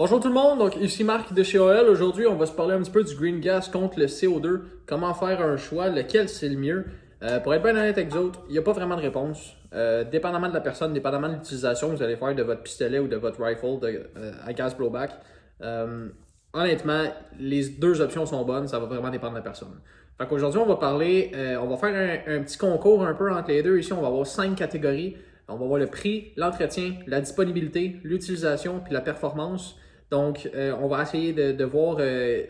Bonjour tout le monde, donc ici Marc de chez OL. Aujourd'hui, on va se parler un petit peu du green gas contre le CO2. Comment faire un choix, lequel c'est le mieux. Pour être bien honnête avec vous autres, il n'y a pas vraiment de réponse. Dépendamment de la personne, dépendamment de l'utilisation que vous allez faire de votre pistolet ou de votre rifle à gaz blowback, honnêtement, les deux options sont bonnes, ça va vraiment dépendre de la personne. Fait qu'aujourd'hui, on va parler, on va faire un petit concours un peu entre les deux. Ici, on va avoir 5 catégories. On va voir le prix, l'entretien, la disponibilité, l'utilisation puis la performance. Donc, on va essayer de voir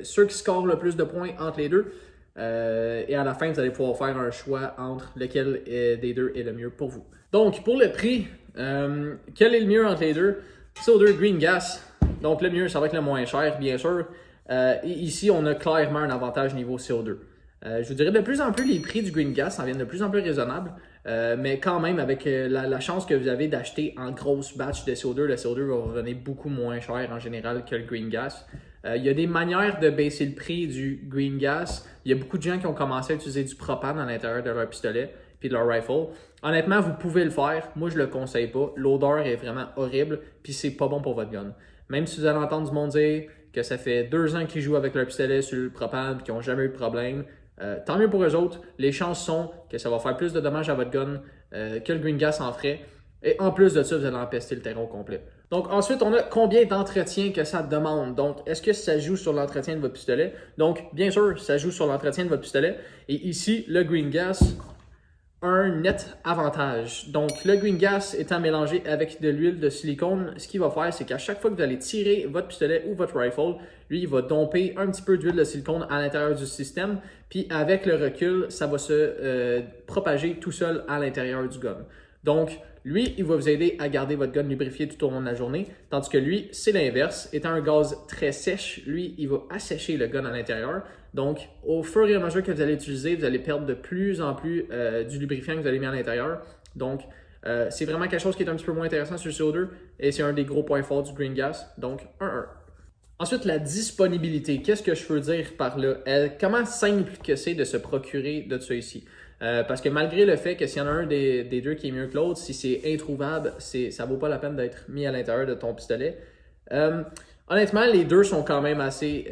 ceux qui scorent le plus de points entre les deux. Et à la fin, vous allez pouvoir faire un choix entre lequel des deux est le mieux pour vous. Donc, pour le prix, quel est le mieux entre les deux? CO2 Green Gas. Donc, le mieux, ça va être le moins cher, bien sûr. Et ici, on a clairement un avantage niveau CO2. Je vous dirais de plus en plus, les prix du Green Gas en viennent de plus en plus raisonnables. Mais quand même, avec la chance que vous avez d'acheter en grosse batch de CO2, le CO2 va revenir beaucoup moins cher en général que le Green Gas. Il y a des manières de baisser le prix du Green Gas. Il y a beaucoup de gens qui ont commencé à utiliser du propane à l'intérieur de leur pistolet puis de leur rifle. Honnêtement, vous pouvez le faire. Moi, je le conseille pas. L'odeur est vraiment horrible puis c'est pas bon pour votre gun. Même si vous allez entendre du monde dire que ça fait 2 ans qu'ils jouent avec leur pistolet sur le propane et qu'ils n'ont jamais eu de problème, tant mieux pour eux autres. Les chances sont que ça va faire plus de dommages à votre gun que le Green Gas en ferait. Et en plus de ça, vous allez empester le terrain au complet. Donc ensuite, on a combien d'entretien que ça demande. Donc, est-ce que ça joue sur l'entretien de votre pistolet? Donc, bien sûr, ça joue sur l'entretien de votre pistolet. Et ici, le Green Gas a un net avantage. Donc, le Green Gas étant mélangé avec de l'huile de silicone, ce qu'il va faire, c'est qu'à chaque fois que vous allez tirer votre pistolet ou votre rifle, lui, il va domper un petit peu d'huile de silicone à l'intérieur du système. Puis, avec le recul, ça va se propager tout seul à l'intérieur du gun. Donc, lui, il va vous aider à garder votre gun lubrifié tout au long de la journée, tandis que lui, c'est l'inverse. Étant un gaz très sèche, lui, il va assécher le gun à l'intérieur. Donc, au fur et à mesure que vous allez l'utiliser, vous allez perdre de plus en plus du lubrifiant que vous allez mettre à l'intérieur. Donc, c'est vraiment quelque chose qui est un petit peu moins intéressant sur le CO2 et c'est un des gros points forts du Green Gas. Donc, 1-1. Ensuite, la disponibilité. Qu'est-ce que je veux dire par là? Comment simple que c'est de se procurer de ça ici? Parce que malgré le fait que s'il y en a un des deux qui est mieux que l'autre, si c'est introuvable, ça vaut pas la peine d'être mis à l'intérieur de ton pistolet. Honnêtement, les deux sont quand même assez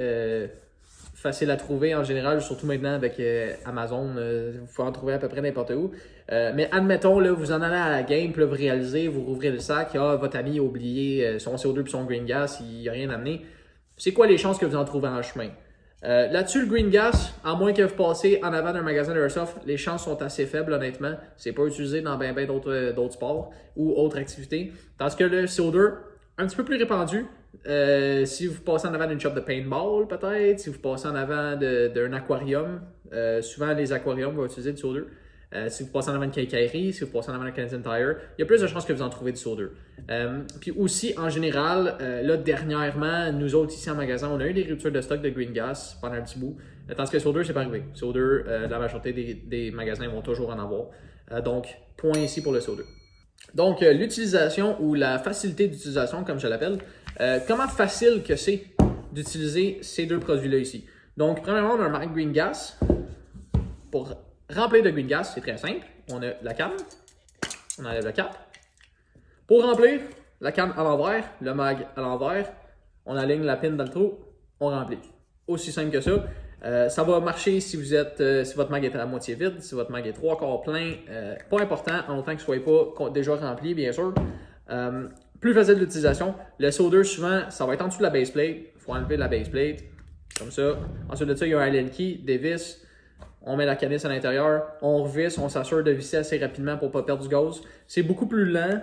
faciles à trouver en général, surtout maintenant avec Amazon. Vous pouvez en trouver à peu près n'importe où. Mais admettons, là, vous en allez à la game, puis là, vous réalisez, vous rouvrez le sac, votre ami a oublié son CO2 et son Green Gas, il n'a rien amené. C'est quoi les chances que vous en trouvez en chemin? Là-dessus, le Green Gas, à moins que vous passez en avant d'un magasin de Airsoft, les chances sont assez faibles, honnêtement. C'est pas utilisé dans bien d'autres sports ou autres activités. Tandis que le CO2, un petit peu plus répandu. Si vous passez en avant d'une shop de paintball, peut-être, si vous passez en avant d'un aquarium, souvent les aquariums vont utiliser du CO2. Si vous passez en avant une quincaillerie, si vous passez en avant un Canadian Tire, il y a plus de chances que vous en trouvez du CO2. Puis aussi, en général, là, dernièrement, nous autres ici en magasin, on a eu des ruptures de stock de Green Gas pendant un petit bout. Tandis que le CO2, c'est pas arrivé. CO2, la majorité des magasins vont toujours en avoir. Donc, point ici pour le CO2. Donc, l'utilisation ou la facilité d'utilisation, comme je l'appelle, comment facile que c'est d'utiliser ces deux produits-là ici. Donc, premièrement, on a un marque Green Gas. Pour remplir de Green Gas, c'est très simple. On a la canne, on enlève le cap. Pour remplir, la canne à l'envers, le mag à l'envers, on aligne la pin dans le trou, on remplit. Aussi simple que ça. Ça va marcher si votre mag est à la moitié vide, si votre mag est 3/4 plein, pas important, en autant que ce ne soit pas déjà rempli, bien sûr. Plus facile d'utilisation. Le CO2, souvent, ça va être en dessous de la base plate. Il faut enlever la base plate, comme ça. Ensuite de ça, il y a un Allen key, des vis. On met la canisse à l'intérieur, on revisse, on s'assure de visser assez rapidement pour ne pas perdre du gaz. C'est beaucoup plus lent,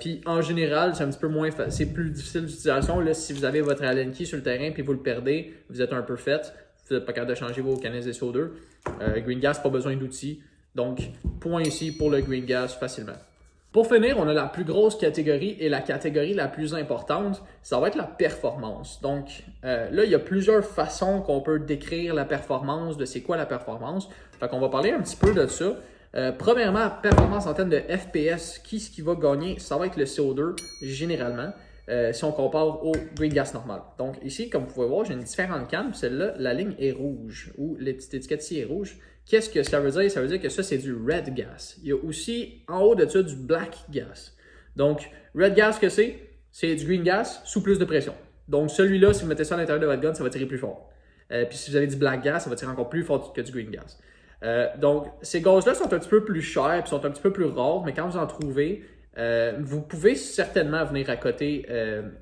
puis en général, c'est un petit peu moins c'est plus difficile d'utilisation. Là, si vous avez votre Allen key sur le terrain puis vous le perdez, vous êtes un peu fait. Vous n'êtes pas capable de changer vos canisses de CO2. Green Gas, pas besoin d'outils. Donc, point ici pour le Green Gas facilement. Pour finir, on a la plus grosse catégorie et la catégorie la plus importante, ça va être la performance. Donc là, il y a plusieurs façons qu'on peut décrire la performance, de c'est quoi la performance. Fait qu'on va parler un petit peu de ça. Premièrement, performance en termes de FPS, ce qui va gagner, ça va être le CO2 généralement. Si on compare au Green Gas normal. Donc ici, comme vous pouvez voir, j'ai une différente canne. Celle-là, la ligne est rouge ou la petite étiquette ici est rouge. Qu'est-ce que ça veut dire? Ça veut dire que ça, c'est du Red Gas. Il y a aussi en haut de ça du Black Gas. Donc, Red Gas, que c'est? C'est du Green Gas sous plus de pression. Donc celui-là, si vous mettez ça à l'intérieur de votre gun, ça va tirer plus fort. Puis si vous avez du black gas, ça va tirer encore plus fort que du green gas. Donc ces gaz-là sont un petit peu plus chers, puis sont un petit peu plus rares, mais quand vous en trouvez, vous pouvez certainement venir à côté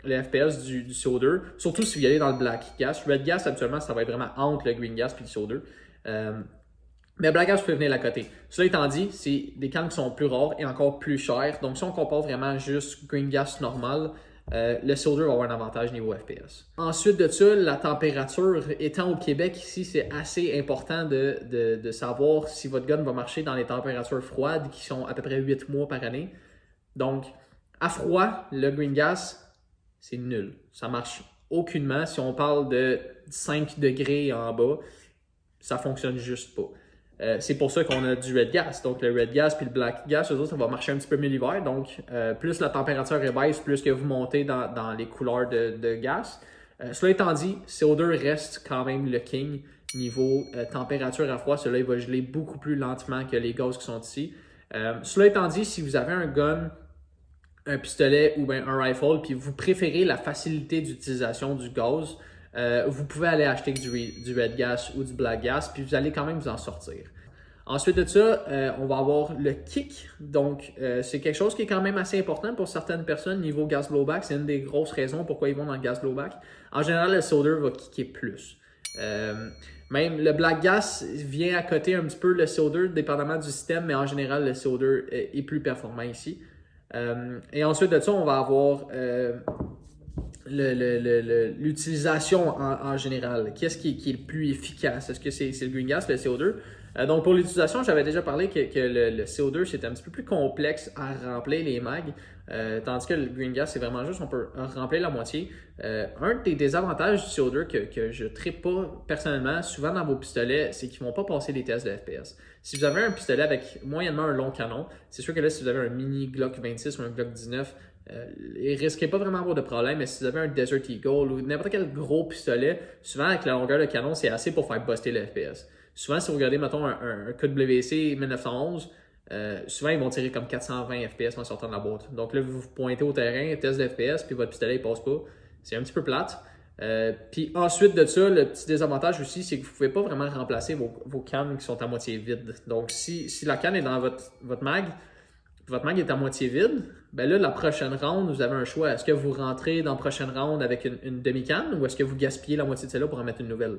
les FPS du CO2, surtout si vous y allez dans le black gas. Red gas, habituellement, ça va être vraiment entre le green gas et le CO2. Mais black gas, vous pouvez venir à côté. Cela étant dit, c'est des cannes qui sont plus rares et encore plus chères. Donc si on compare vraiment juste green gas normal, le CO2 va avoir un avantage niveau FPS. Ensuite de ça, la température, étant au Québec ici, c'est assez important de savoir si votre gun va marcher dans les températures froides qui sont à peu près 8 mois par année. Donc, à froid, le green gas, c'est nul. Ça marche aucunement. Si on parle de 5 degrés en bas, ça fonctionne juste pas. C'est pour ça qu'on a du red gas. Donc, le red gas puis le black gas, eux autres, ça va marcher un petit peu mieux l'hiver. Donc, plus la température est baisse, plus que vous montez dans les couleurs de gaz. Cela étant dit, CO2 reste quand même le king niveau température à froid. Celui-là, il va geler beaucoup plus lentement que les gaz qui sont ici. Cela étant dit, si vous avez un gun, un pistolet ou bien un rifle, puis vous préférez la facilité d'utilisation du gaz, vous pouvez aller acheter du red gas ou du black gas, puis vous allez quand même vous en sortir. Ensuite de ça, on va avoir le kick. Donc, c'est quelque chose qui est quand même assez important pour certaines personnes niveau gas blowback. C'est une des grosses raisons pourquoi ils vont dans le gas blowback. En général, le CO2 va kicker plus. Même le black gas vient à côté un petit peu le CO2, dépendamment du système, mais en général, le CO2 est plus performant ici. Et ensuite de ça, on va avoir l'utilisation en général. Qu'est-ce qui est le plus efficace? Est-ce que c'est le green gas, le CO2? Donc pour l'utilisation, j'avais déjà parlé que le CO2, c'est un petit peu plus complexe à remplir les mags, tandis que le green gas, c'est vraiment juste, on peut remplir la moitié. Un des désavantages du CO2 que je ne trippe pas personnellement, souvent dans vos pistolets, c'est qu'ils ne vont pas passer les tests de FPS. Si vous avez un pistolet avec moyennement un long canon, c'est sûr que là, si vous avez un mini Glock 26 ou un Glock 19, il ne risquez pas vraiment d'avoir de problème, mais si vous avez un Desert Eagle ou n'importe quel gros pistolet, souvent avec la longueur de canon, c'est assez pour faire buster le FPS. Souvent, si vous regardez, mettons, un KWC 1911, souvent, ils vont tirer comme 420 FPS en sortant de la boîte. Donc là, vous vous pointez au terrain, test de FPS, puis votre pistolet, il passe pas. C'est un petit peu plate. Puis ensuite de ça, le petit désavantage aussi, c'est que vous ne pouvez pas vraiment remplacer vos cannes qui sont à moitié vides. Donc, si la canne est dans votre mag est à moitié vide, ben là, la prochaine round, vous avez un choix. Est-ce que vous rentrez dans la prochaine round avec une demi-canne ou est-ce que vous gaspillez la moitié de celle-là pour en mettre une nouvelle?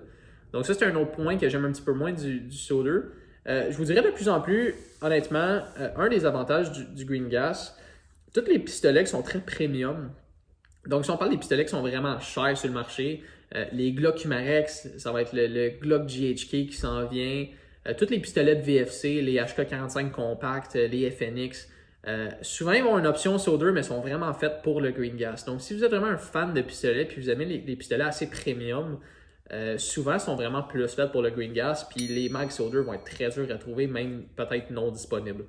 Donc ça, c'est un autre point que j'aime un petit peu moins du CO2. Je vous dirais de plus en plus, honnêtement, un des avantages du green gas, tous les pistolets qui sont très premium, donc si on parle des pistolets qui sont vraiment chers sur le marché, les Glock Humarex, ça va être le Glock GHK qui s'en vient, tous les pistolets de VFC, les HK45 Compact, les FNX, souvent ils ont une option CO2, mais sont vraiment faites pour le green gas. Donc si vous êtes vraiment un fan de pistolets, puis vous aimez les pistolets assez premium, souvent sont vraiment plus faits pour le green gas, puis les mags CO2 vont être très durs à trouver, même peut-être non disponibles.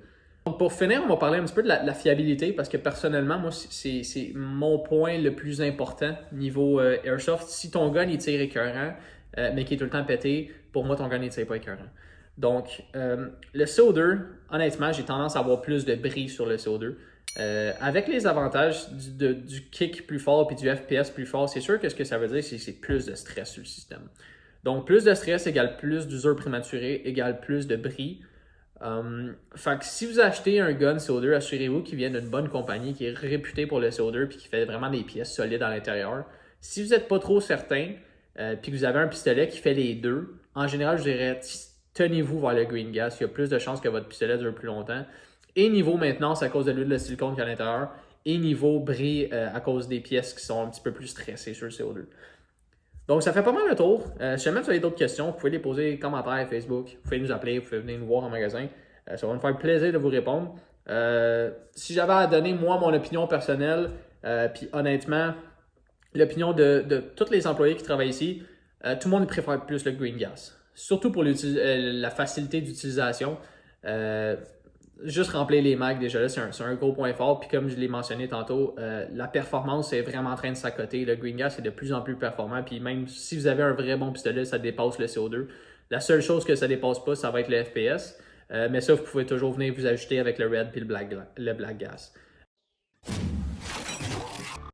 Donc pour finir, on va parler un petit peu de la fiabilité, parce que personnellement, moi, c'est mon point le plus important niveau airsoft. Si ton gun il tire écœurant, mais qui est tout le temps pété, pour moi, ton gun il tire pas écœurant. Donc, le CO2, honnêtement, j'ai tendance à avoir plus de bris sur le CO2. Avec les avantages du kick plus fort et du FPS plus fort, c'est sûr que ce que ça veut dire, c'est plus de stress sur le système. Donc, plus de stress égale plus d'usure prématurée égale plus de bris. Fait que si vous achetez un gun CO2, assurez-vous qu'il vient d'une bonne compagnie qui est réputée pour le CO2 et qui fait vraiment des pièces solides à l'intérieur. Si vous n'êtes pas trop certain puis que vous avez un pistolet qui fait les deux, en général, je dirais tenez-vous vers le green gas. Il y a plus de chances que votre pistolet dure plus longtemps. Et niveau maintenance à cause de l'huile de silicone qu'il y a à l'intérieur. Et niveau bris à cause des pièces qui sont un petit peu plus stressées sur le CO2. Donc, ça fait pas mal le tour. Si jamais vous avez d'autres questions, vous pouvez les poser en commentaire Facebook. Vous pouvez nous appeler, vous pouvez venir nous voir en magasin. Ça va nous faire plaisir de vous répondre. Si j'avais à donner, moi, mon opinion personnelle, puis honnêtement, l'opinion de tous les employés qui travaillent ici, tout le monde préfère plus le green gas. Surtout pour la facilité d'utilisation. Juste remplir les mags, déjà là, c'est un gros point fort. Puis comme je l'ai mentionné tantôt, la performance est vraiment en train de s'accoter. Le green gas est de plus en plus performant. Puis même si vous avez un vrai bon pistolet, ça dépasse le CO2. La seule chose que ça dépasse pas, ça va être le FPS. Mais ça, vous pouvez toujours venir vous ajuster avec le red et le black gas.